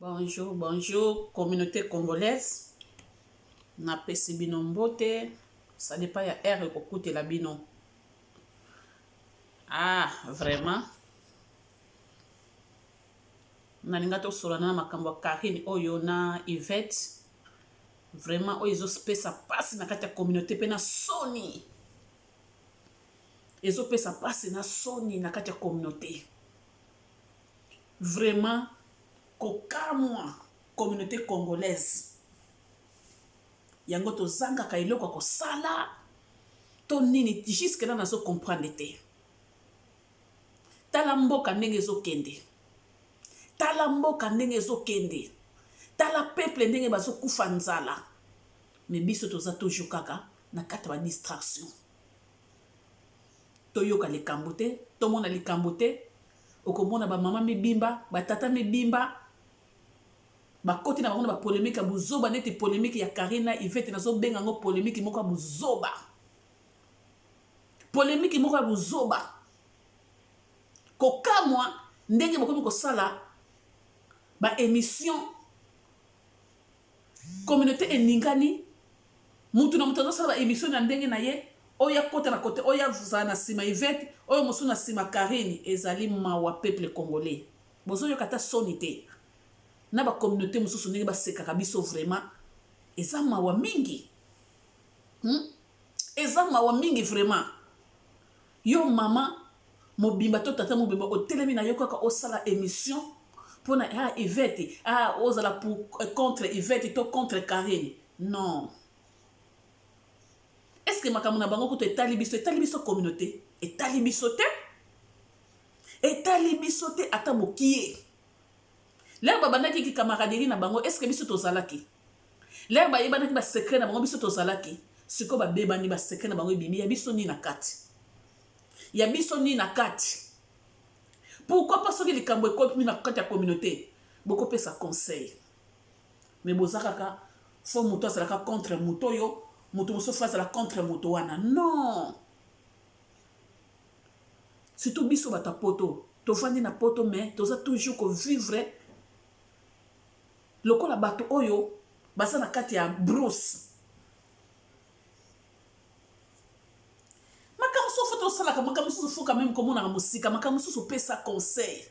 Bonjour, bonjour, communauté congolaise. Na pesi bino mbote, ça dépend ya air kokute la bino. Ah, vraiment. Nalinga to solana na makambo Karine oyo na Yvette. Vraiment oyo ezo pesa pasi na kati ya communauté pe na soni. Ezo pesa pasi na soni na kati ya communauté. Vraiment kokamwa communauté congolaise. Yango to zanga ka iloko ko sala to nini jusque là nazo comprendre te. Tala mboka ndenge ezo kende. Tala mboka ndenge ezo kende. Tala peuple ndenge bazo kufa nzala. Mais biso toza toujours kaka na kati ba distraction. To yoka likambo te, to mona likambo te. Okomona ba mama mibimba, ba tata mibimba. Ba koti na bango ba polémique buzoba neti polémique ya Karina Yvette nazo benga ngo polémique moko buzoba. Polémique moko buzoba. Kokamwa ndenge bokomi kosala ba émission communauté eningani mutu na mutu azosala ba émission na ndenge na ye oya kota na kote oya vuzana na sima Yvette oyo mosu na sima Karine ezali mawa peuple congolais bozo yo kata soni te na ba communauté mosusu ndenge basekaka biso vraiment eza mawa mingi eza mawa mingi vraiment yo mama mobimba to tata mobimba otelemi na yo kaka osala émission pona Yvette ozala pour contre Yvette to contre Karine non. Est-ce que makambo na bango ko etali biso communauté etali biso te ata bokie lelo babandaki ki camaraderie na bango est-ce que biso tozalaki lelo bayebandaki ba secret na bango biso tozalaki siko babebani ba secret na bango ebimi ya biso ni na kati ya biso ni na kati. Pourquoi pas soki likambo ekomi na kati ya communauté boko pesa conseil mais bozakaka fo muto azalaka contre muto yo muto mosusu azala contre muto wana non. Surtout biso bata poto tovandi na poto mais toza toujours ko vivre lokola bato oyo baza na kati ya brousse. Salaka makambo susu faut quand même komona na musika makambo susu pesa conseil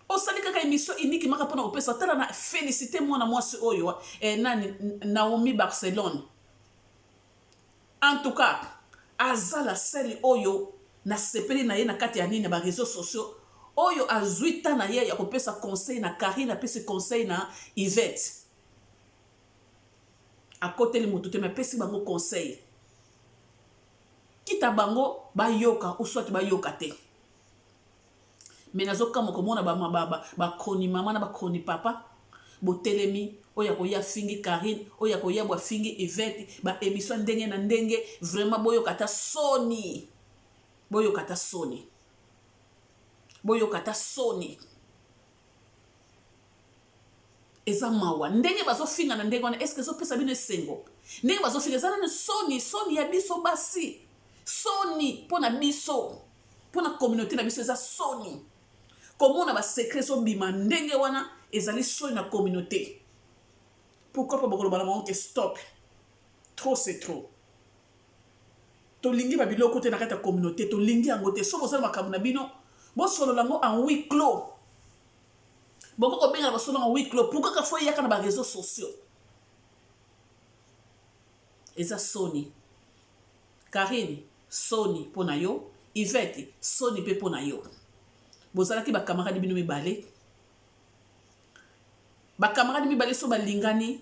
osali kaka émission unique maka pona opesa tala na féliciter mwana mwasi oyo nani Naomi Barcelone en tout cas azala seli oyo na sepeli na ye na kati ya nini ba réseaux sociaux oyo azuita na ye ya kopesa conseil na Karine apesi conseil na Yvette akoteli mutu te mais pesi bango conseil kita bango bayoka ou soit bayoka te mais nazoka moko mona ba kroni mama na ba kroni papa botelemi oya ko ya fingi Karine oya ko ya bwa fingi Yvette ba émission ndenge na ndenge vraiment boyoka ta soni eza mawa ndenge bazofinga na ndenge wana est-ce que ezopesa bino esengo ndenge bazofinga eza na soni ya biso basi soni pona biso pona communauté na biso eza soni komona ba secret so bima ndenge wana ezali soni na communauté. Pourquoi pas bokolo bala monte stop trop c'est trop to lingi ba biloko te na kata communauté to lingi yango te so bosala makambo na bino bo solo lango en huis clos boko ko benga ba solo en huis clos pourquoi ka fo yaka na ba réseaux sociaux eza soni. Karine soni pona yo Yvette soni pe pona yo bozalaki ba camarade bino mibale so balingani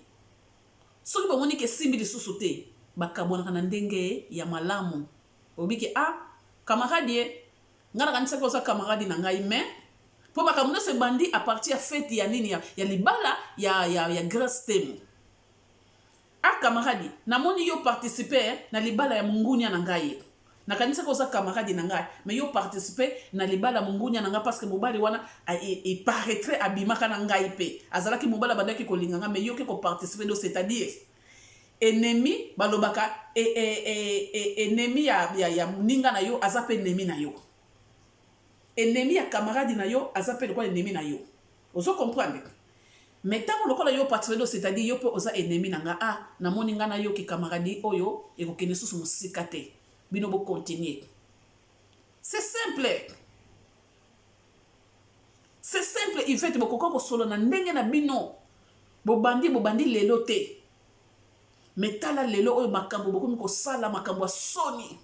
soki bomoni ke simbi lisusu te bakabonaka na ndenge ya malamu obiki camarade ye ngana kanisa ko sa camarade na ngai mais po makambo se bandi à partir ya fête ya nini ya libala ya grace temu camarade namoni yo participer na libala ya mungunya na ngai na kanisa ko sa camarade na ngai mais yo participer na libala mungunya na ngai parce que mobali wana il paraîtrait abimaka na ngai pe azalaki mobala bandaki ko linganga mais yo ke ko participer do c'est-à-dire ennemi balobaka ennemi ya ninga na yo azape ennemi na yo ennemi ya camarade na yo azape kwa ennemi na yo Ozo comprendre. Mais tant que yo patriote, c'est-à-dire yo peut oza ennemi nanga na moni nga na yo ki camarade oyo et ko kene sous musikate. Bino bo continuer. C'est simple. C'est simple, il fait beaucoup ko solo na ndenge na bino. Bobandi lelo te. Mais tala lelo oyo makambo beaucoup ko sala makambo soni.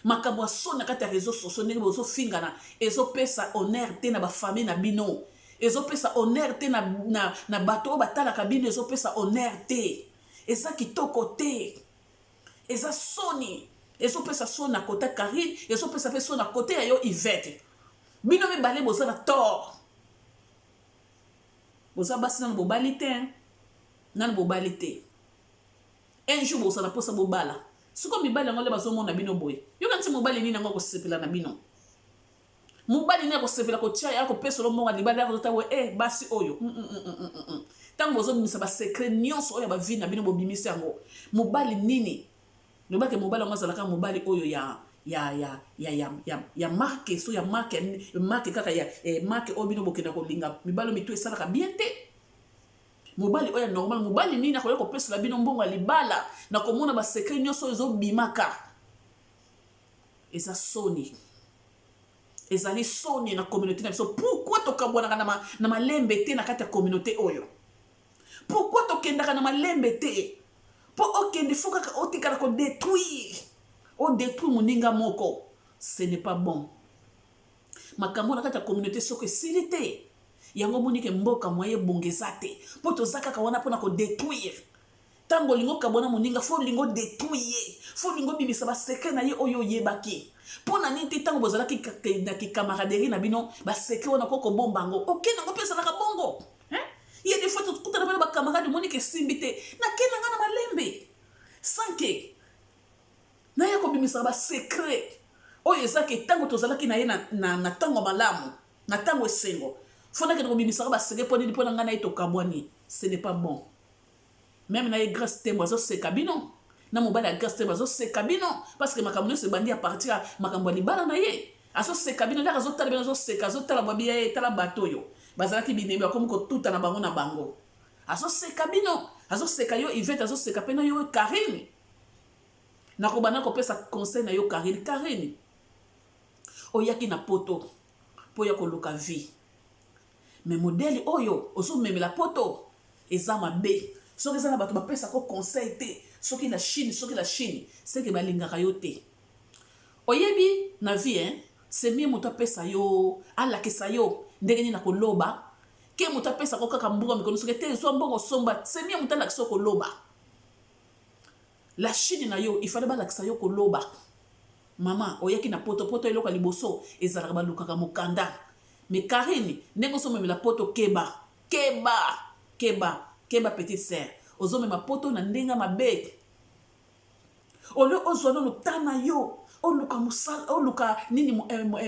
Makambo soni kati ya réseaux sociaux ndenge bozo fingana ezo pesa honneur te na ba famille na bino. Ezo pesa honneur te na bato batala kabino ezo pesa honneur te. Eza kitoko te. Eza soni. Ezo pesa soni na kota Karine, ezo pesa pe soni na kote ya yo Yvette. Bino me balé boza na tort. Boza basi na bobali te. Nan bobali te. Un jour boza na posa bobala. Suko mibali ngole bazo mona bino boy. Yo kanti mobali nini ngo ko sepela na bino. Mobali ne ko sepela ko tia ya ko peso lo monga libali ya ko tawo basi oyo. Tango bozo misa ba secret nyonso oyo ba vie na bino bobimisi yango. Mobali nini? Loba ke mobali ngo zalaka mobali oyo ya marque so ya marque kaka ya marque obino bokena ko linga mibalo mitu esalaka bien te. Mobali oya normal mobali nini akoya ko pesa la bino mbongo libala na komona ba secret nyonso ezo bimaka. Eza soni. Ezali soni na communauté na biso. Pourquoi tokabwana na malembe te na kati ya communauté oyo? Pourquoi tokendaka na malembe te? Po okende foka ka otikala ko détruire. O détruire moninga moko. Ce n'est pas bon. Makambo na kati ya communauté soko silité. Yango monike mboka moye bongezate. Po tozaka ka wana pona ko détruire. Tango lingo kabona moninga fo lingo détruire. Fo lingo bimisa ba secret na ye oyo yebaki. Pona niti tango bozala ki camaraderie na bino ba secret wana ko bombango. OK nango pesa na ka bongo. Il y a des fois tout à l'heure ba camarade monique simbité. Na kena nga na malembe. Sanke. Na ya ko bimisa ba secret. Oyo ezaki tango tozala ki na ye na tango malamu. Na tango esengo. Fona ke ko bimisa ba secret poni pona nga na ito kabwani. Ce n'est pas bon. Même na ye grâce tembo zo se kabino. Na mobali ya grâce tembo zo se kabino parce que makambo se bandi à partir makambo libala na ye. Aso se kabino la zo tala bino zo se kazo tala babi ye tala batoyo. Bazalaki binembe comme ko tuta na bango na bango. Azo se kabino, azo se kayo Yvette azo se kapena yo Karine. Na ko bana ko pesa conseil na yo Karine. Karine. Oyaki na poto po ya ko luka vie. Mais modèle oyo ozo memela poto eza mabe. Soki eza na bato ba pesa ko conseil te. Soki la Chine, c'est que balingaka yo te. Oyebi na vie c'est mieux moto pesa yo ala kesa yo ndenge na koloba ke moto pesa ko kaka mbongo mikono soki te so mbongo somba c'est mieux moto la kesa koloba. La Chine na yo il fallait ba la kesa yo koloba. Mama oyaki na poto eloko liboso ezalaka ba lukaka mokanda. Mais Karine ndenge so memela poto keba petite sœur ozo mema poto na ndenga mabe. Ole ozwana lutana yo oluka musala oluka nini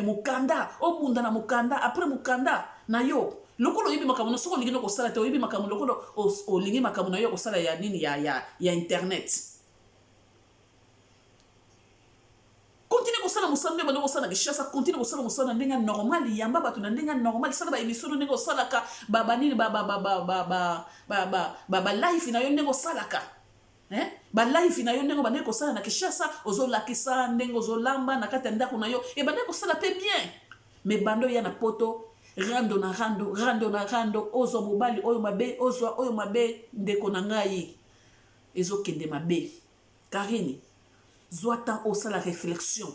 mukanda obunda na mukanda après mukanda na yo lokolo yibi makambo soko lingi no ko sala te yibi makambo lokolo o lingi makambo na yo ko sala ya nini ya internet. Continue ko sala musala ba ko sala kishasa continue ko sala musala ndenga normal yamba batu na ndenga normal sala ba emission ndenga sala ka baba nini ba life na yo ndenga sala ka ba life na yo ndengo bande ko sala na kishasa ozolakisa ndengo zolamba na kati ndako na yo e bande ko sala pe bien mais bando ya na poto rando na rando ozo mobali oyo mabe ozo oyo mabe ndeko na ngai ezo kende mabe. Karine zoata osala réflexion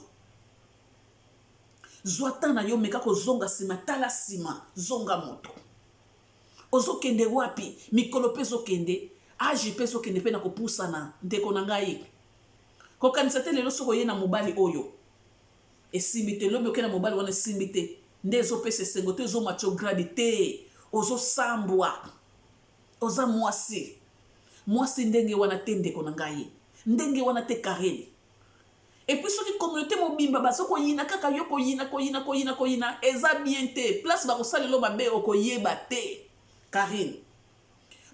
zoata na yo meka ko zonga sima tala sima zonga moto ozo kende wapi mikolo peso kende aji peso kende pe na kopusana ndeko na ngai ko kanisa te lelo soko ye na mobali oyo esimbite lobi okena mobali wana esimbite ndezo pese sengo te zo macho gradité ozo sambwa oza mwasi ndenge wana te ndeko na ngai ndenge wana te Karine. Et puis soki communauté mobimba baso ko yina kaka yo ko yina eza bien te place ba ko salelo mabe okoyeba te Karine.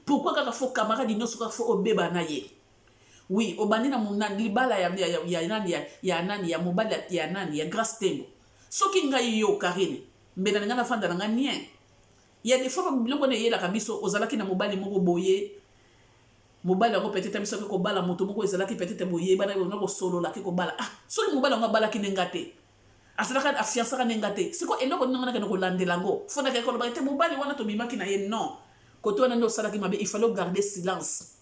Pourquoi kaka fo camarade no soka fo obeba na ye? Oui, obandi na mona libala ya mobali ya nani ya grâce tembo. Soki ngai yo Karine, mbena nga na fanda nga nien. Il y a des fois biloko ne yela kabiso ozalaki na mobali moko boye mobali yango peut-être biso ko bala moto moko ezalaki peut-être boye bana ko solo la ko bala ah soki mobali yango bala ki nengate asalaka afiansaka nengate siko eloko ningana ke ko landela ngo fona ke ko ba te mobali wana to bimaki na ye non koto wana ndo salaki mabe il fallait garder silence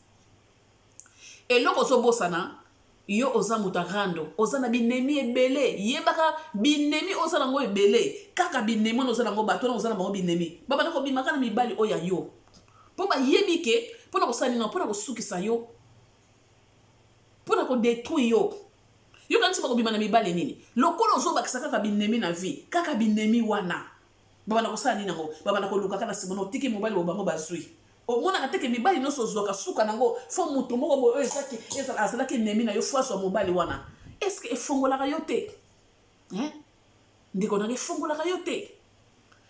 eloko zo bosana yo oza muta rando oza na binemi ebele yebaka binemi oza nango ebele kaka binemi oza nango bato na oza na bango binemi baba na ko bimaka na mibali oya yo po ba yebike po na ko salina po na ko sukisa yo po na ko détruire yo kanisi ba ko bimana mibali nini lokolo zo bakisa kaka binemi na vie kaka binemi wana baba na ko salina ngo baba na ko luka kana simono tiki mobali obango bazui o mona kateke mibali no sozoka suka nango fo mutu moko bo ezaki azalaki nemi na yo fwaso mobali wana est-ce que efongola yote ndiko na efongola yote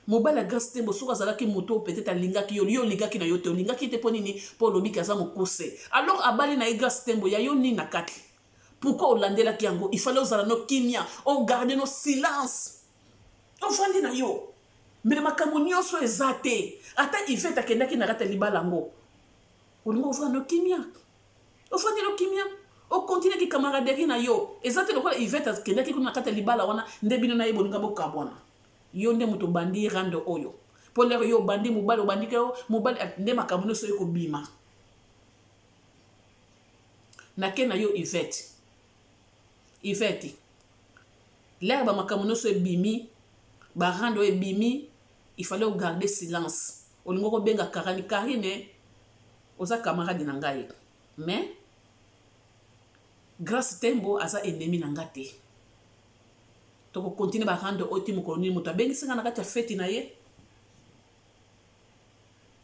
mobali gaste bo suka azalaki mutu peut-être alingaki yo lingaki na yote olingaki te ponini po lobiki aza mokuse alors abali na gaste mbo ya yo ni na kati pourquoi olandela ki yango il fallait ozala no kimia o garder no silence o fandi na yo mais makambo nyonso eza te ata Yvette akendaki na kati ya libala ngo olingo ovanda no kimia ofandi no kimia o continue ki camaraderie na yo eza te lokola Yvette akendaki kuna na kati ya libala wana nde bino na ye bolinga bokabwana yo nde moto bandi rando oyo po lero yo bandi mobali obandi ke mobali nde makambo nyonso ekobima nake na yo Yvette lero bamakambo nyonso ebimi barando ebimi il fallait garder silence olingo ko benga Karine oza camarade na ngai mais grâce tembo aza ennemi na ngate to ko continuer ba rando oti mokoloni moto bengi singa na kati ya feti na ye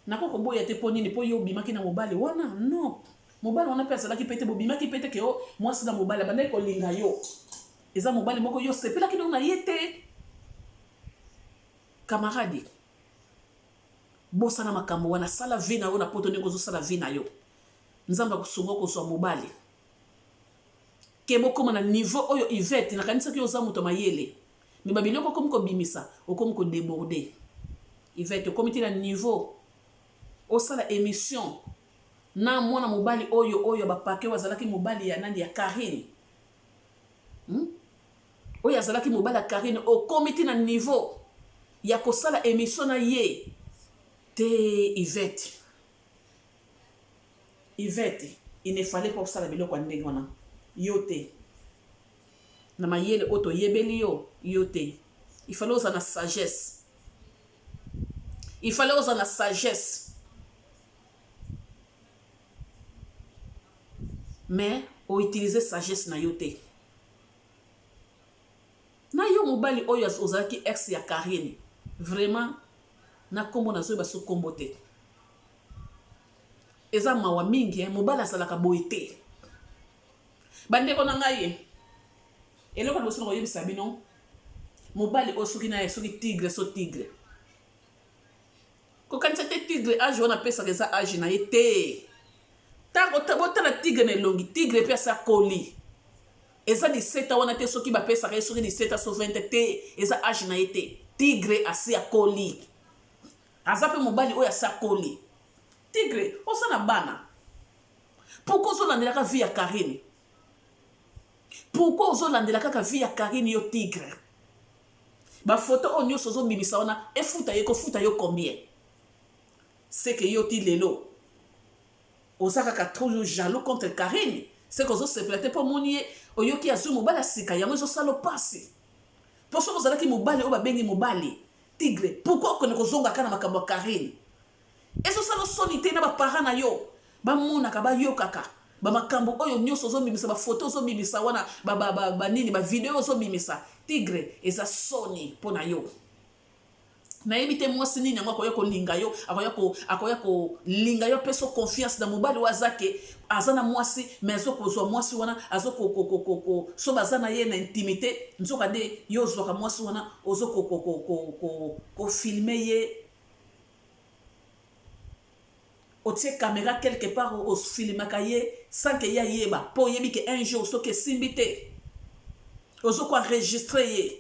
nako ko boya te ponini po yo bimaki na mobali wana non mobali wana pesa la ki pete bo bimaki pete ke o mwasi na mobali bande ko linga yo eza mobali moko yo sepela ki na yete camarade bosana makambo wana sala vina wana poto ndeko zo sala vina yo nzamba kusungo ko so mobali kebo koma na niveau oyo Yvette na kanisa ki oza muto mayele mi babiloko comme ko bimisa o comme ko déborder Yvette komiti na niveau o sala émission na mwana mobali oyo bapake wazalaki mobali ya nandi ya Karine oyo azalaki mobali ya Karine o komiti na niveau ya kosala émission na ye te Yvette il ne fallait pas sala biloko ndenge wana yo te na mayele oto yebeli yo te il fallait osa na sagesse mais o utiliser sagesse na yo te na yo mobali oyo ozalaki ex ya Karine vraiment na kombo na zo baso kombo te eza mawa mingi mobali asalaka boye te bandeko na ngai eloko na boso koyebisa bino mobali osoki na ye soki tigre kokanisa te tigre age wana apesaka eza age na ye te botala tigre na elongi tigre mpe asa koli eza 17 wana te soki bapesaka ye soki 17 so 20 te eza age na ye te tigre asi akoli aza mpe mobali oyo asi akoli tigre oza na bana pourquoi ozolandelaka vie ya Karine pourquoi ozolanda kaka vie ya Karine yo tigre bafoto oyo nyonso ozobimisa wana efuta ye kofuta yo combien c'est que yo ti lelo oza kaka toujours jaloux contre Karine c'est que ozosepela te mpo moni ye oyoki azwi mobali asika yango ezosala pasi mpo soki ozalaki mobali oyo babengi mobali tigre pourquoi okende kozongaka na makambo ya Karine ezosala soni te na baparent na yo bamonaka bayokaka bamakambo oyo nyonso ozobimisa bafoto ozobimisa wana banini bavideo ozobimisa tigre eza soni mpo na yo nayebi te mwasi nini yango akoya kolinga yo akoya kolinga yo mpe so confiance na mobali oyo azake aza na mwasi mais azokozwa mwasi wana so baza na ye na intimité nzoka nde yo ozwaka mwasi wana ozokofilme ye otie caméra quelque part ofilmaka ye sans que ya yeba po yebi ke un jour soki esimbi te ozoko enregistre ye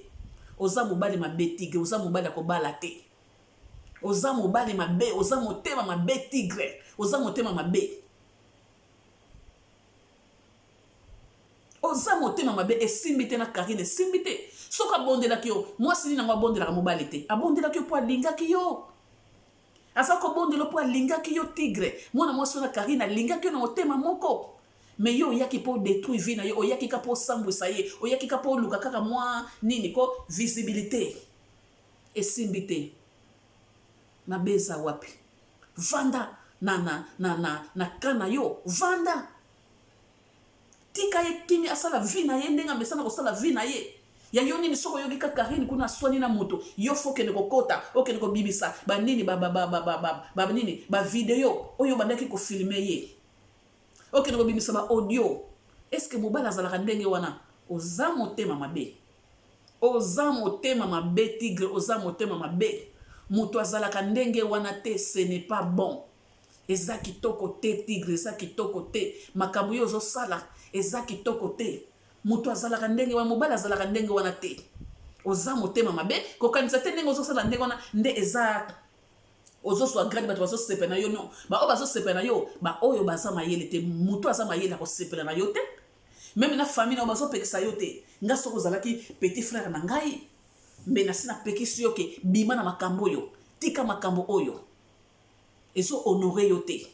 oza mobali mabe tigre oza mobali akobala te oza mobali mabe, oza motema mabe tigre, oza motema mabe. Oza motema mabe esimbi te na Karine esimbi te. Soka bondelaki yo, mwasi nini nango abondelaka mobali te. Abondelaki yo po alingaki yo. Asa ko bondelo po alingaki yo tigre. Mwana mwasi na Karine alingaki yo na motema moko. Mais yo oyaki po détruire vie na yo, oyaki ka po sambwisa ye, oyaki ka po luka kaka mwa nini ko visibilité. Esimbi te. Na beza wapi. Vanda na kana yo, vanda. Tika ye kimi asala vie na ye ndenga mesana ko sala vie na ye. Ya yo nini soko yoki ka Karine kuna swani na moto. Yo foke ne ko kota, oke ne ko bibisa, ba nini ba nini ba video oyo bandaki ko filmer ye. Ok, nous avons audio. Est-ce que mobile azalaka ndenge wana? Oza motema mabe. Oza motema mabe tigre, oza motema mabe. Muto azalaka ndenge wana te, ce n'est pas bon. Eza kitoko te tigre, eza kitoko te. Makambo yo zo sala, eza kitoko te. Muto azalaka ndenge wana, mobile azalaka ndenge wana te. Oza motema mabe, ko kanisa te ndenge ozo sala ndenge wana, nde eza ozo so agrade bato bazo sepena yo non ba o bazo sepena yo ba oyo baza mayele te muto aza mayele ko sepena na yo te même na famille na bazo pekisa yo te nga soko zalaki petit frère na ngai mbe na sina pekisi yo ke bima na makambo yo tika makambo oyo ezo honorer yo te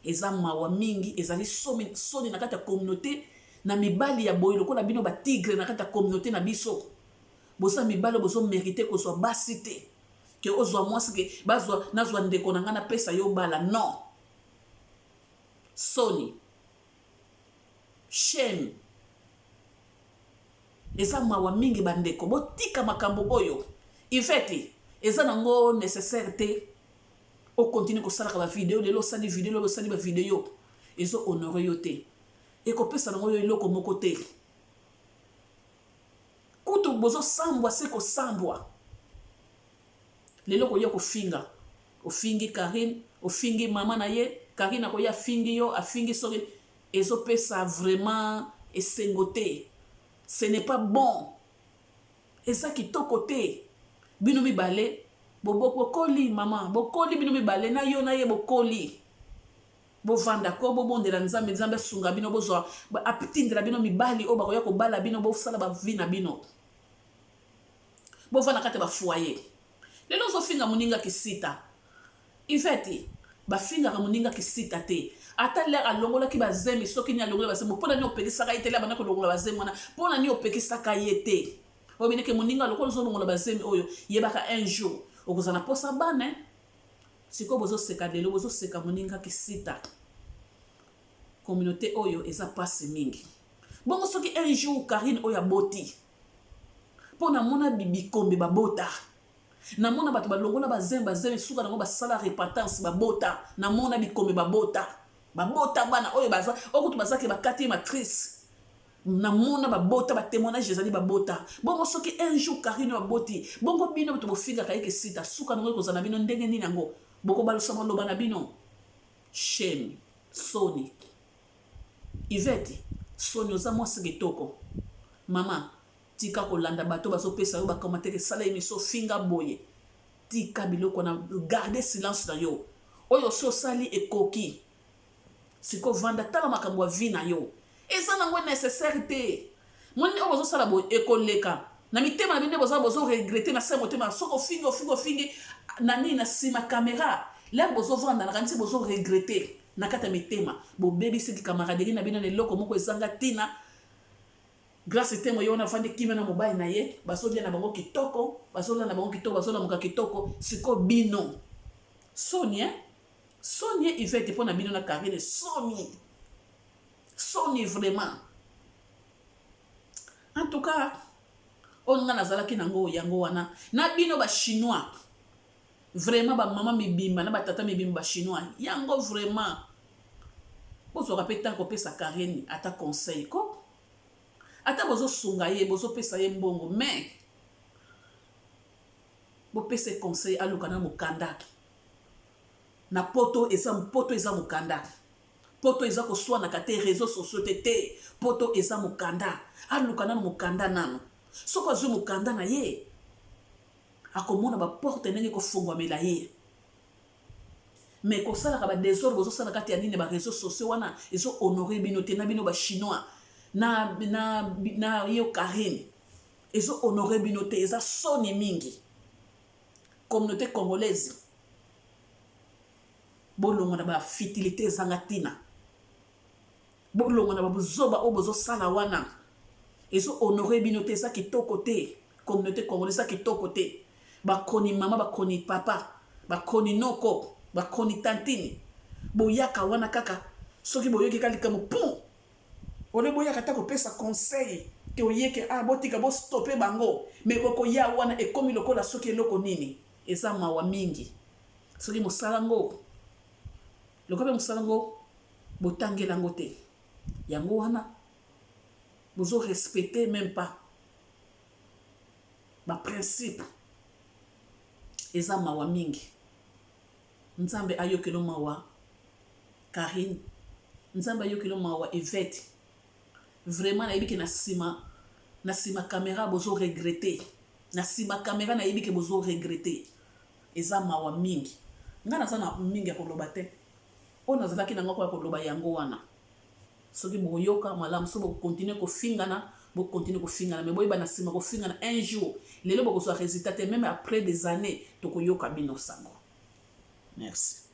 eza mawa mingi ezali soni na kati ya communauté na mibali ya boyelo ko na bino ba tigre na kati ya communauté na biso bosa mibali bozo mériter ko so basi te que ozwa mwasi ke bazwa nazwa ndeko na ngana pesa yo bala non soni shame eza mawa mingi bandeko botika makambo oyo ifeti eza nango nécessaire te o continue ko sala ka video lelo sali video lelo sali ba video ezo honorer yo te e ko pesa nango yo iloko moko te kutu bozo sambwa se ko sambwa lelo koya kofinga ofingi Karine ofingi mama na ye Karine akoya fingi yo afingi soki ezopesa vraiment esengote ce n'est pas bon eza kitoko te bino mibale bokoli mama bokoli bino mibale na yo na ye bokoli bovanda ko bobondela nzambe nzambe sunga bino bozwa apitindela bino mibali o bakoya kobala bino bosala ba vie na bino bovanda kate ba foyer lelo zo finga muninga kisita ifeti ba finga ka muninga kisita te ata le alongola ki bazemi soki ni alongola bazemi pona ni opekisa ka itela bana ko longola bazemi wana pona ni opekisa ka yete obine ke muninga lokolo zo longola bazemi oyo yebaka un jour okozana posa bana siko bozo seka lelo bozo seka muninga kisita communauté oyo eza passe mingi bongo soki un jour Karine oyo aboti pona mona bibi kombe babota na mona bato balongola bazemba suka nango basala repentance babota na mona bikombe babota bana oyo baza okutu bazaki bakati matrice na mona babota ba témoignage ezali babota bongo soki un jour Karine baboti bongo bino bato bofinga kayeke sita suka nango kozana bino ndenge nini nango boko balusa maloba na bino shame soni iveti soni oza mwasi kitoko mama tika kolanda bato bazopesa yo bakomateke sala émission finga boye tika biloko na garder silence na yo oyo so sali ekoki siko vanda tala makambo ya vie na yo eza nango nécessaire te moni oyo bazosala boye ekoleka na mitema na bino bozo regretter na se motema soko fingi na nini na sima caméra lere bozovanda na kanisi bozo regretter na kati ya mitema bobebisiki camaraderie na bino na eloko moko ezanga ntina grâce temo yo na vandi kimia na mobile na ye bazolia na bango kitoko bazola moka kitoko siko bino soni soni ifete pona bino na Karine soni vraiment en tout cas on nga nazalaki nango yango wana na bino ba chinois vraiment ba mama mibimba na ba tata mibimba ba chinois yango vraiment bozo rapeta ko pesa Karine ata conseil ko ata bozo sunga ye bozo pesa ye mbongo mais bo pesa conseil aluka na mukanda na poto eza mukanda poto eza ko swa na kate réseaux sociaux te poto eza mukanda aluka na mukanda nano soko azu mukanda na ye akomona baporte ndenge kofungwamela ye mais kosalaka badésordre bozosala kati ya nini baréseau sociaux wana ezohonore bino te na bino bachinois na yo Karine ezohonore bino te eza soni mingi communauté congolaise bolongo na bafitilité ezanga ntina bolongo na babuzoba oyo bozosala wana ezohonore bino te eza kitoko te communauté congolaise eza kitoko te bakoni mama bakoni papa bakoni noko bakoni tantini boyaka wana kaka soki boyoki kalikambo pum ole boyaka ta kopesa conseil ke oyeke botika bostope bango mais bokoya wana ekomi lokola soki eloko nini eza mawa mingi soki mosala ngo lokola mosala ngo botangela ngo te yango wana bozo respecter même pas ba principe eza mawa mingi nzambe ayokelo mawa Karine nzambe ayokelo mawa Yvette vraiment nayebi ke na sima caméra bozo regretter na sima caméra nayebi ke bozo regretter eza mawa mingi nga naza na mingi ya koloba te oyo nazalaki nango koya koloba yango wana soki boyoka malamu so bokontinue kofingana mais boyeba na sima kofingana un jour lelo bokozwa résultat te même après des années tokoyoka bino sango. Merci.